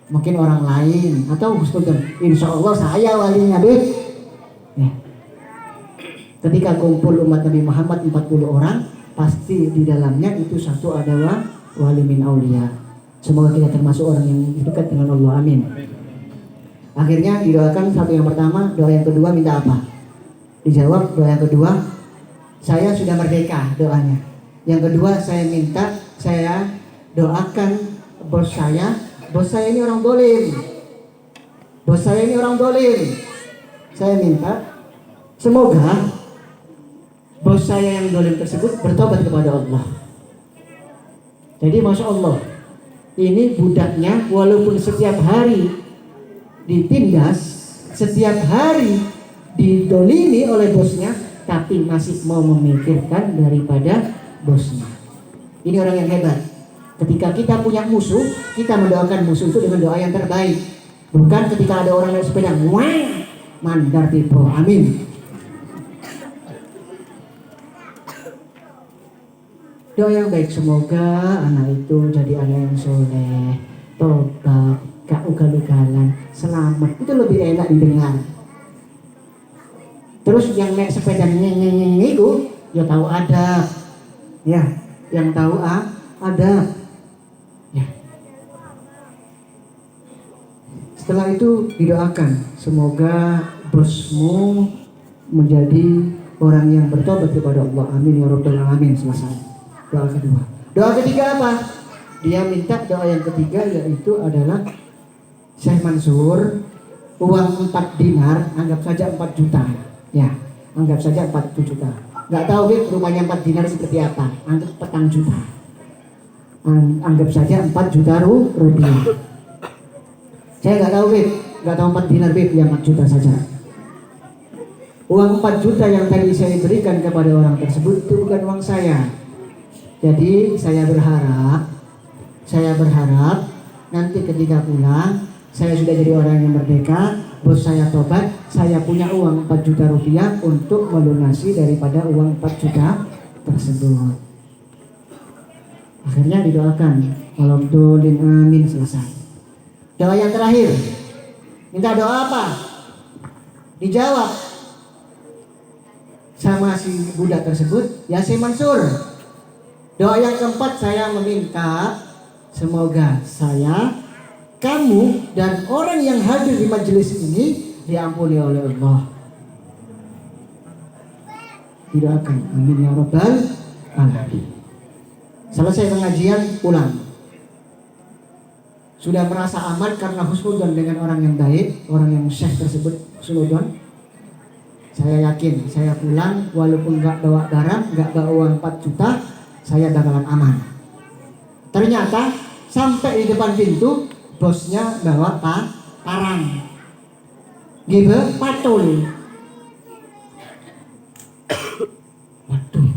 mungkin orang lain atau husnudon. Insya Allah saya walinya Bib. Ya. Ketika kumpul umat Nabi Muhammad 40 orang, pasti di dalamnya itu satu adalah wali min aulia. Semoga kita termasuk orang yang dekat dengan Allah. Amin. Akhirnya didoakan satu yang pertama, doa yang kedua minta apa? Dijawab doa yang kedua, saya sudah merdeka doanya. Yang kedua saya minta, saya doakan bos saya ini orang dolim. Bos saya ini orang dolim. Saya minta semoga bos saya yang dolim tersebut bertobat kepada Allah. Jadi Masya Allah, ini budaknya walaupun setiap hari ditindas, setiap hari didolimi oleh bosnya, tapi masih mau memikirkan daripada bosnya. Ini orang yang hebat. Ketika kita punya musuh, kita mendoakan musuh itu dengan doa yang terbaik. Bukan ketika ada orang naik sepeda, wah, mandar tipe, amin. Doa yang baik, semoga anak itu jadi anak yang soleh, tobat, gak ugal-ugalan, selamat. Itu lebih enak didengar. Terus yang naik sepeda nyeng itu, ya tahu adab, ya, yang tahu adab, ya. Setelah itu didoakan, semoga bosmu menjadi orang yang bertobat kepada Allah. Amin ya rabbal alamin. Selesai. Doa kedua. Doa ketiga apa? Dia minta doa yang ketiga yaitu adalah Syekh Mansur, uang 4 dinar, anggap saja 4 juta. Ya, anggap saja 4 juta. Gak tahu Bib rumahnya 4 dinar seperti apa. Anggap 4 juta. Anggap saja 4 juta rupiah. Saya gak tahu Bib, gak tahu 4 dinar Bib, ya 4 juta saja. Uang 4 juta yang tadi saya berikan kepada orang tersebut itu bukan uang saya. Jadi saya berharap nanti ketika pulang saya sudah jadi orang yang merdeka, bos saya tobat, saya punya uang 4 juta rupiah untuk melunasi daripada uang 4 juta tersebut. Akhirnya didoakan, alhamdulillah, amin, selesai. Doa yang terakhir, minta doa apa? Dijawab sama si budak tersebut, ya Syekh Mansur. Doa yang keempat, saya meminta semoga saya, kamu, dan orang yang hadir di majelis ini diampuni oleh Allah. Didoakan, amin ya rabbal alamin. Selesai pengajian, pulang. Sudah merasa aman karena husnudzon dengan orang yang baik, orang yang syekh tersebut husnudzon. Saya yakin, saya pulang walaupun gak bawa barang, gak bawa uang 4 juta, saya bakalan aman. Ternyata sampai di depan pintu, bosnya bawa parang, gitu, patul. Waduh,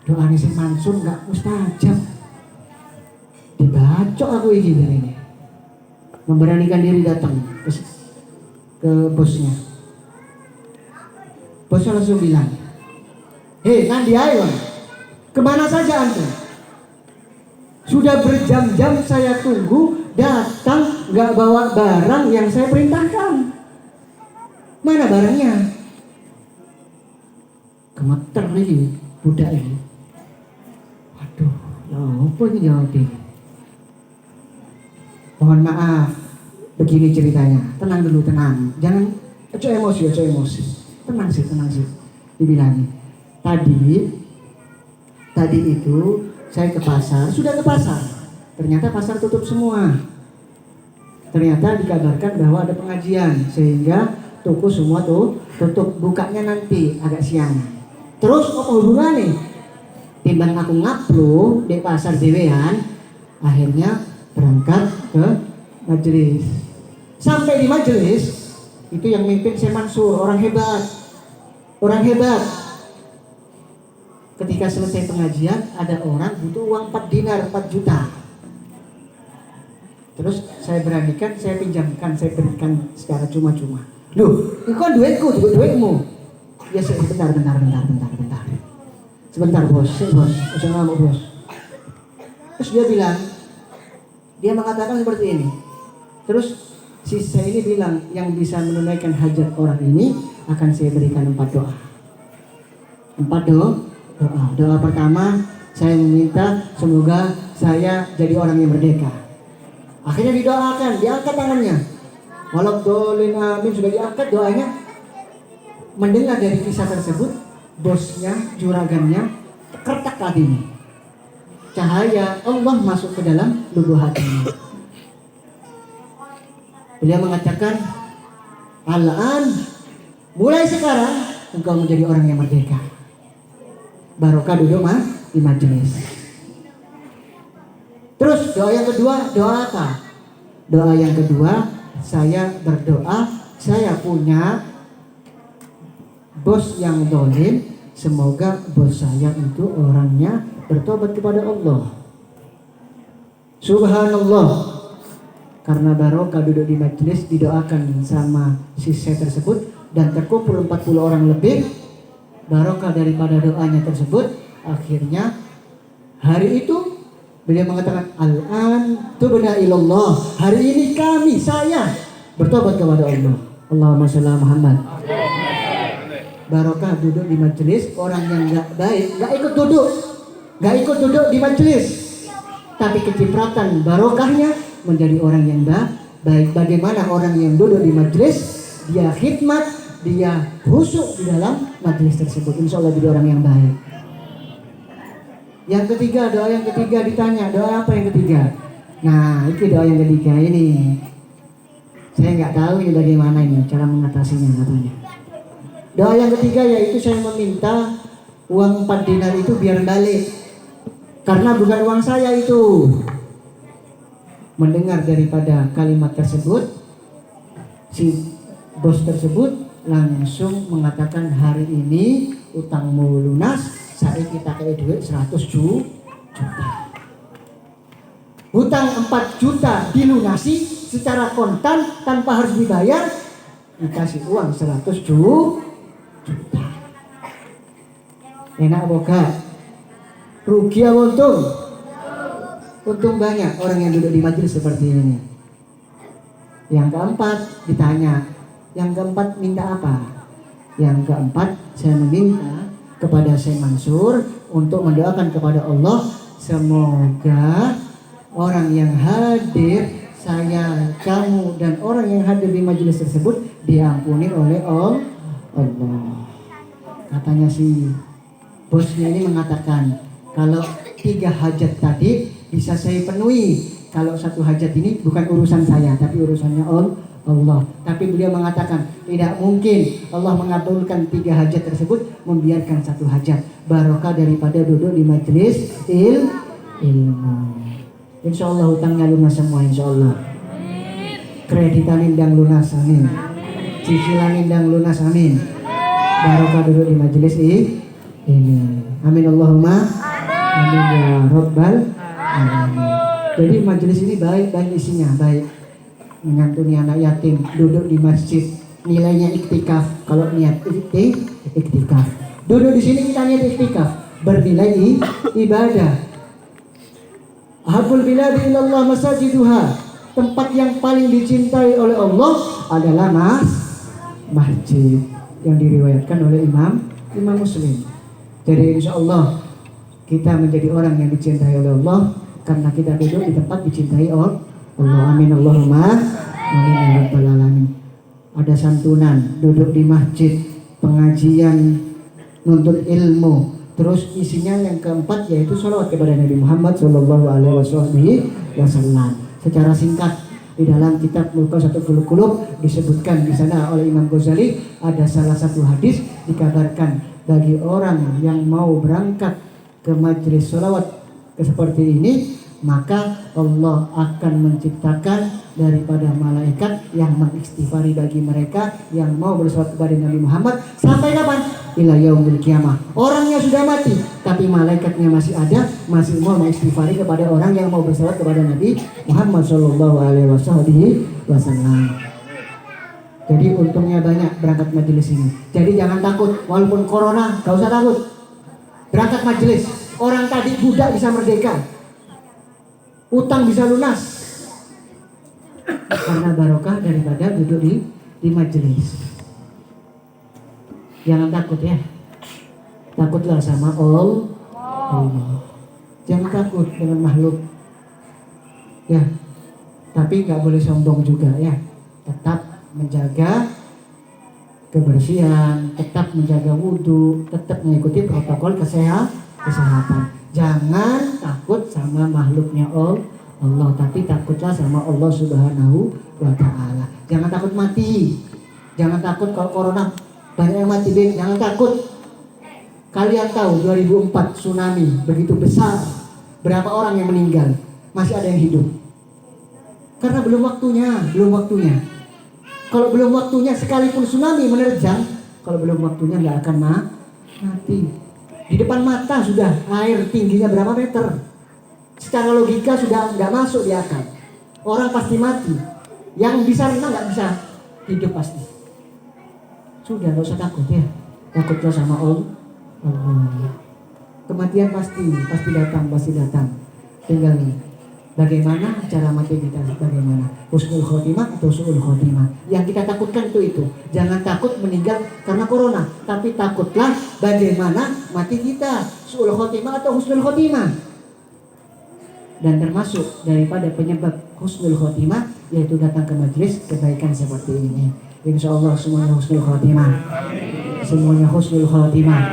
doanya si Mansur gak mustajab. Dibacok aku ini dari ini. Memberanikan diri datang ke bosnya. Bosnya langsung bilang, hei Nandi ayo, kemana saja antum? Sudah berjam-jam saya tunggu, datang nggak bawa barang yang saya perintahkan. Mana barangnya? Gemeter ini budak ini. Waduh, ya apa ini jawab ini? Mohon maaf, begini ceritanya. Tenang dulu, tenang. Jangan emosi. Tenang sih. Dibilangin. Tadi itu saya ke pasar, sudah ke pasar. Ternyata pasar tutup semua. Ternyata dikabarkan bahwa ada pengajian, sehingga toko semua tuh tutup, bukanya nanti agak siang. Terus apa hubungannya? Timbang aku ngaplu di pasar dewean, akhirnya berangkat ke majelis. Sampai di majelis, itu yang mimpin Syekh Mansur, orang hebat. Ketika selesai pengajian, ada orang butuh uang 4 dinar, 4 juta. Terus saya beranikan, saya pinjamkan, saya berikan secara cuma-cuma. Loh, itu kan duitmu. Ya sebentar. Sebentar bos, jangan ngamuk bos. Terus dia mengatakan seperti ini. Terus sisa ini bilang, yang bisa menunaikan hajat orang ini akan saya berikan 4 doa. 4 doa. Doa pertama, saya meminta semoga saya jadi orang yang merdeka. Akhirnya didoakan, diangkat tangannya. Waladhdallin amin, sudah diangkat doanya. Mendengar dari kisah tersebut, bosnya, juragannya kertak hatinya. Cahaya Allah masuk ke dalam lubuk hatinya. Beliau mengatakan, "Al-an, mulai sekarang engkau menjadi orang yang merdeka." Barokah duduk di majelis. Terus doa yang kedua, doa apa? Doa yang kedua, saya berdoa, saya punya bos yang zalim, semoga bos saya itu orangnya bertobat kepada Allah. Subhanallah. Karena barokah duduk di majelis, didoakan sama siswa tersebut, dan terkumpul 40 orang lebih. Barokah daripada doanya tersebut, akhirnya hari itu beliau mengatakan, "Al-an tubna ilallah." Hari ini saya bertobat kepada Allah. Allahumma shalli ala Muhammad. Barokah duduk di majelis, orang yang enggak baik enggak ikut duduk di majelis, tapi kecipratan barokahnya menjadi orang yang baik. Bagaimana orang yang duduk di majelis, dia khidmat, dia khusyuk di dalam majelis tersebut, insya Allah jadi orang yang baik. Yang ketiga, doa yang ketiga ditanya, doa apa yang ketiga? Nah, itu doa yang ketiga ini. Saya nggak tahu ini bagaimana ini cara mengatasinya katanya. Doa yang ketiga yaitu saya meminta uang 4 dinar itu biar balik, karena bukan uang saya itu. Mendengar daripada kalimat tersebut, si bos tersebut langsung mengatakan, hari ini utangmu lunas, saya kita kayak duit 100 juta. Hutang 4 juta dilunasi secara kontan tanpa harus dibayar, dikasih uang 100 juta. Enak boga? Rugi apa untung? Untung banyak orang yang duduk di majelis seperti ini. Yang keempat ditanya, yang keempat minta apa? Yang keempat, saya meminta kepada Syekh Mansur untuk mendoakan kepada Allah, semoga orang yang hadir, saya, kamu, dan orang yang hadir di majelis tersebut diampuni oleh Allah. Katanya si bosnya ini mengatakan, kalau 3 hajat tadi bisa saya penuhi. Kalau 1 hajat ini bukan urusan saya, tapi urusannya Allah. Tapi beliau mengatakan tidak mungkin Allah mengabulkan 3 hajat tersebut membiarkan 1 hajat. Barokah daripada duduk di majelis ilmu. Insya Allah hutangnya lunas semua, insya Allah. Kreditan indang lunas, amin. Cicilan indang lunas, amin. Barokah duduk di majelis ini, amin Allahumma amin ya Rabbal alamin. Jadi majelis ini baik isinya, baik. Menyantuni anak yatim, duduk di masjid, nilainya iktikaf. Kalau niat iktikaf, duduk di sini kita niat iktikaf, bernilai ibadah. Ahabul biladi ilallah masajiduha. Tempat yang paling dicintai oleh Allah adalah masjid, yang diriwayatkan oleh Imam Muslim. Jadi insya Allah kita menjadi orang yang dicintai oleh Allah karena kita duduk di tempat dicintai oleh Allah. Amin Allahumma amin ya rabbal alamin. Ada santunan, duduk di masjid, pengajian, nuntut ilmu. Terus isinya yang keempat yaitu sholawat kepada Nabi Muhammad Sallallahu Alaihi Wasallam. Secara singkat di dalam kitab Mulkasatul Qulub disebutkan di sana oleh Imam Ghazali, ada salah satu hadis dikabarkan bagi orang yang mau berangkat ke majelis sholawat seperti ini, maka Allah akan menciptakan daripada malaikat yang mengistighfari bagi mereka yang mau bersolawat kepada Nabi Muhammad sampai kapan? Ila yaumil qiyamah. Orangnya sudah mati, tapi malaikatnya masih ada, masih mau mengistighfari kepada orang yang mau bersolawat kepada Nabi Muhammad Sallallahu Alaihi Wasallam. Jadi untungnya banyak berangkat majelis ini. Jadi jangan takut, walaupun corona, gak usah takut. Berangkat majelis, orang tadi budak bisa merdeka, utang bisa lunas, karena barokah daripada duduk di majelis. Jangan takut ya. Takutlah sama Allah. Jangan takut dengan makhluk. Ya. Tapi nggak boleh sombong juga ya. Tetap menjaga kebersihan, tetap menjaga wudhu, tetap mengikuti protokol kesehatan. Jangan takut sama makhluknya Allah, tapi takutlah sama Allah Subhanahu wa Ta'ala. Jangan takut mati. Jangan takut kalau corona banyak yang mati, jangan takut. Kalian tahu 2004 tsunami begitu besar, berapa orang yang meninggal, masih ada yang hidup. Karena belum waktunya. Kalau belum waktunya, sekalipun tsunami menerjang, kalau belum waktunya nggak akan mati. Di depan mata sudah air tingginya berapa meter. Secara logika sudah nggak masuk di akal. Orang pasti mati. Yang bisa renang nggak bisa hidup pasti. Sudah, nggak usah takut ya. Takutlah sama Allah. Kematian pasti datang. Tinggal bagaimana cara mati kita, bagaimana husnul khotimah atau su'ul khotimah. Yang kita takutkan itu. Jangan takut meninggal karena corona, tapi takutlah bagaimana mati kita, su'ul khotimah atau husnul khotimah. Dan termasuk daripada penyebab husnul khotimah yaitu datang ke majelis kebaikan seperti ini. Insya Allah semuanya husnul khotimah. Semuanya husnul khotimah.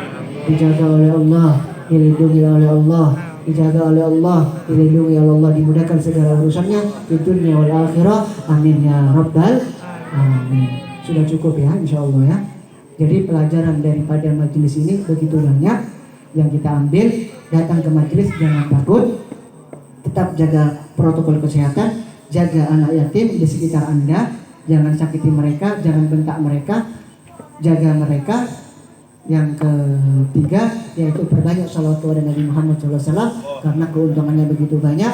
Dijaga oleh Allah, dilindungi oleh Allah, dijaga oleh Allah, dilindungi oleh Allah, dimudahkan segala urusannya di dunia wal akhirah. Amin ya rabbal alamin. Sudah cukup ya insya Allah ya. Jadi pelajaran daripada majelis ini begitu banyak yang kita ambil. Datang ke majelis jangan takut, tetap jaga protokol kesehatan, jaga anak yatim di sekitar Anda. Jangan sakiti mereka, jangan bentak mereka, jaga mereka. Yang ketiga yaitu perbanyak salawat kepada Nabi Muhammad SAW, karena keuntungannya begitu banyak.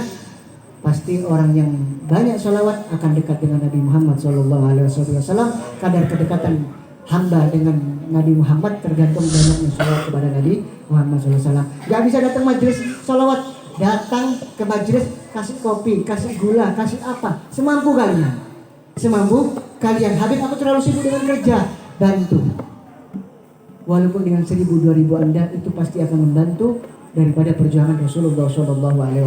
Pasti orang yang banyak salawat akan dekat dengan Nabi Muhammad SAW. Kadar kedekatan hamba dengan Nabi Muhammad tergantung banyaknya salawat kepada Nabi Muhammad SAW. Gak bisa datang majelis salawat, datang ke majelis kasih kopi, kasih gula, kasih apa, semampu kalian. Habib aku terlalu sibuk dengan kerja, bantu. Walaupun dengan 1000, 2000 Anda itu pasti akan membantu daripada perjuangan Rasulullah Shallallahu Alaihi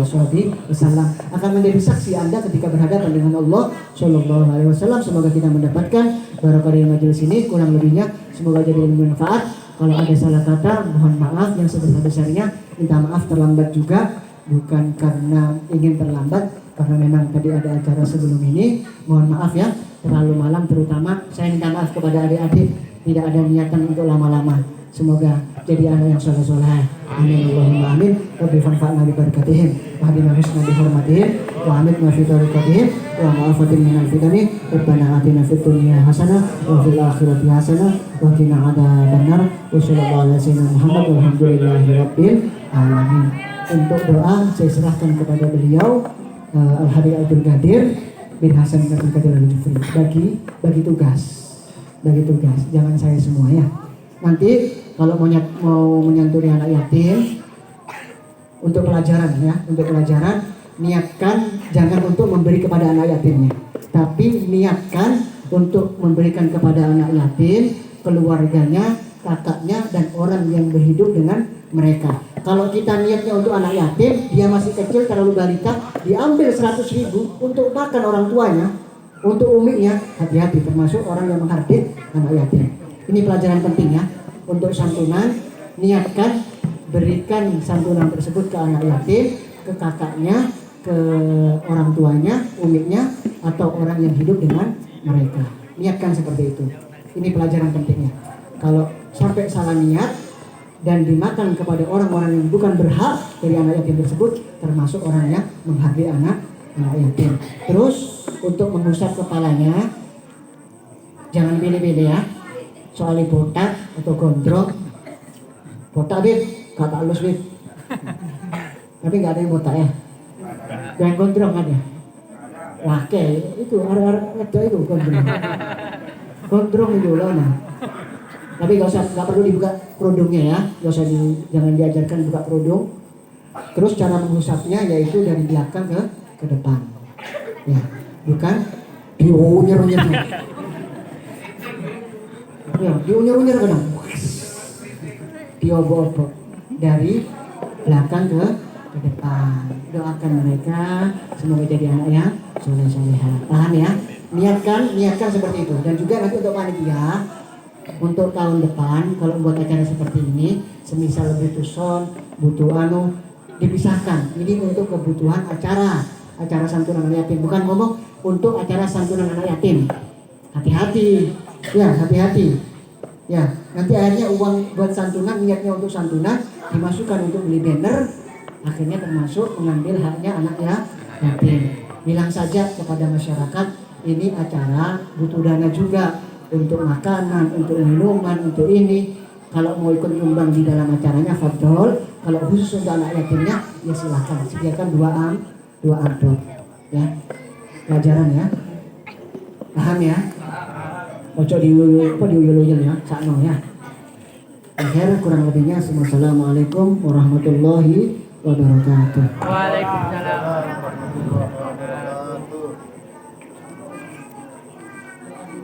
Wasallam, akan menjadi saksi Anda ketika berhadapan dengan Allah Shallallahu Alaihi Wasallam. Semoga kita mendapatkan barokah dari majelis ini. Kurang lebihnya semoga jadi bermanfaat. Kalau ada salah kata mohon maaf yang sebesar-besarnya. Minta maaf terlambat juga, bukan karena ingin terlambat, karena memang tadi ada acara sebelum ini. Mohon maaf ya, terlalu malam terutama. Saya minta maaf kepada adik-adik, tidak ada niatan untuk lama-lama. Semoga jadi anak yang soleh-soleh. Amin Allahumma amin. Rabbi fanfa'na bi barakatihim wa hadina husna bi hurmatihim wa amitna fi tariqatihim wa ma'afatin minal fitani. Rabbana atina fid dunya hasanah wa fil akhirati hasanah wa qina adzabannar. Wa sallallahu ala sayyidina Muhammad walhamdulillahi rabbil alamin. Untuk doa saya serahkan kepada beliau Al-Habib Abdul Qadir bin Hasan Abdul Qadir Al-Jufri bagi tugas. Jangan saya semua ya. Nanti kalau mau menyantuni anak yatim untuk pelajaran ya, niatkan jangan untuk memberi kepada anak yatimnya, tapi niatkan untuk memberikan kepada anak yatim, keluarganya, kakaknya, dan orang yang berhidup dengan mereka. Kalau kita niatnya untuk anak yatim, dia masih kecil, terlalu balita, diambil 100.000 untuk makan orang tuanya, untuk umiknya, hati-hati, termasuk orang yang menghardik anak yatim. Ini pelajaran penting ya, untuk santunan, niatkan berikan santunan tersebut ke anak yatim, ke kakaknya, ke orang tuanya, umiknya, atau orang yang hidup dengan mereka. Niatkan seperti itu. Ini pelajaran pentingnya. Kalau sampai salah niat dan dimakan kepada orang-orang yang bukan berhak dari anak yatim tersebut, termasuk orang yang menghardik anak yatim. Terus untuk mengusap kepalanya, jangan pilih-pilih ya. Soalnya botak atau gondrong. Botak Bib, kata halus Bib. Tapi nggak ada yang botak ya. Yang gondrong ada. Wah, itu ada itu gondrong. Gondrong itu loh nah. Tapi nggak perlu dibuka kerudungnya ya, jangan diajarkan buka kerudung. Terus cara mengusapnya yaitu dari belakang ke depan, ya, bukan diunyer-unyer. Ya, diunyer-unyer kan, diobo-obo dari belakang ke depan. Doakan mereka semoga jadi anak yang soleh-solehah. Paham ya? Niatkan seperti itu. Dan juga nanti untuk panitia, untuk tahun depan kalau buat acara seperti ini, semisal butuh son, butuh dipisahkan. Ini untuk kebutuhan acara santunan anak yatim, bukan ngomong untuk acara santunan anak yatim. Hati-hati, ya hati-hati. Ya, nanti akhirnya uang buat santunan, niatnya untuk santunan dimasukkan untuk beli banner, akhirnya termasuk mengambil haknya anak yatim. Bilang saja kepada masyarakat, ini acara butuh dana juga. Untuk makanan, untuk minuman, untuk ini. Kalau mau ikut nyumbang di dalam acaranya, fadhol. Kalau khusus untuk anak yatimnya, ya silahkan. Sediakan dua amplop. Ya, pelajaran ya. Paham ya? Ojo diuyul-uyul ya, sakno ya. Akhir kurang lebihnya, Assalamualaikum warahmatullahi wabarakatuh. Waalaikumsalam.